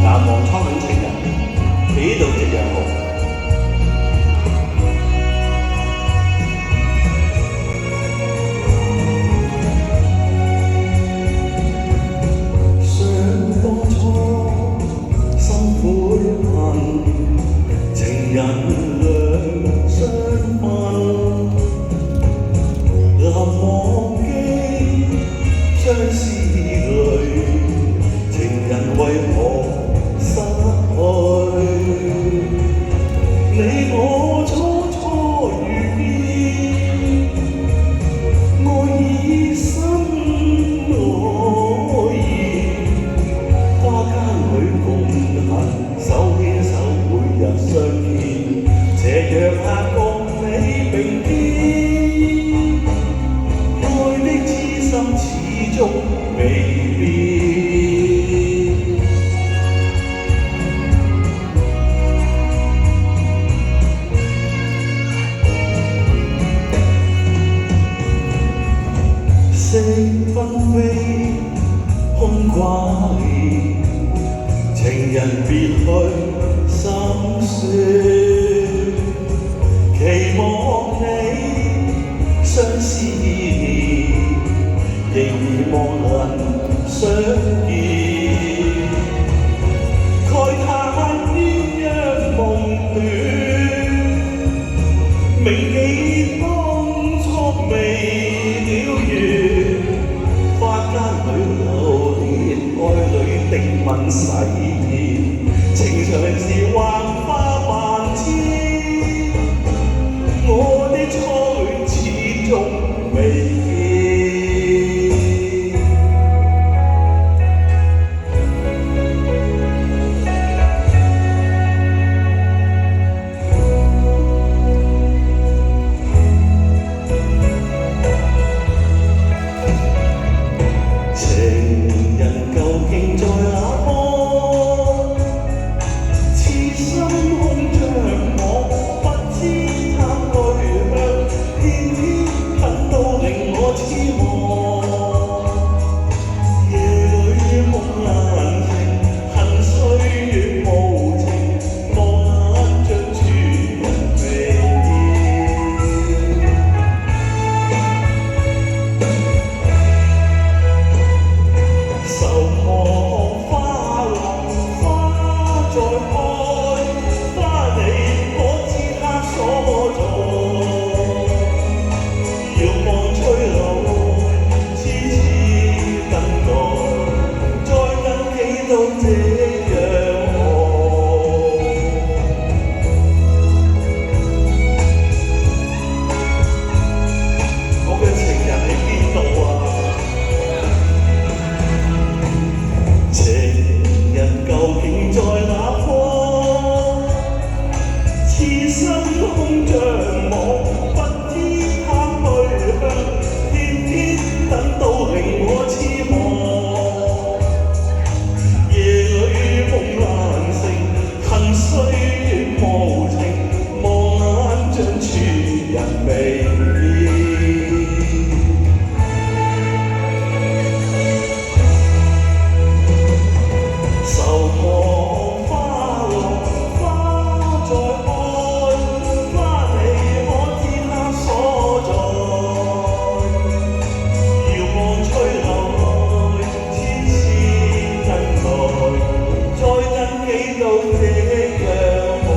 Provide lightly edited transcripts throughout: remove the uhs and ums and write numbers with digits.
難忘初戀情人，喜到夕陽紅。想當初心悔恨，情人兩相問，難忘記相思淚，情人為何失去？你我初初遇見，愛已深愛意，花間裏共行，手牽手每日相見，斜陽下共你並肩，愛的痴心始終未變。色紛飛，空掛念，情人別去心酸。期望你相思念，仍然望能相見。慨嘆鴛鴦夢斷，銘記當初未了緣。花間裏流連，愛裏定吻誓言，情長是幻花萬千，我的初戀始終未見。情人究竟在哪方？痴心空像我，不知他去向，天天等到令我痴望。夜裏夢難晴，恨歲月無情，望眼像處人未見。愁望花落，花再開，花你可知它所在？遙望吹來，痴痴等待，再等幾到這樣好？我嘅情人喺邊度啊？情人究竟在哪方？痴心空像我，不知他去向，天天等到令我痴望。夜裏夢難成，恨歲月無情，望眼像處人未見。愁望花落，花再開，花你可知它所在？遙望吹來，痴痴等待，再等幾到這樣好？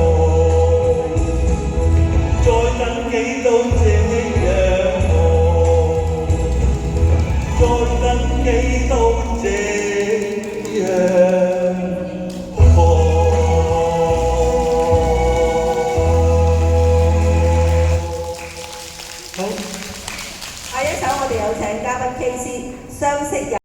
再等幾到這樣好？再等幾到這樣。下一首我哋有請嘉賓 KC 相識。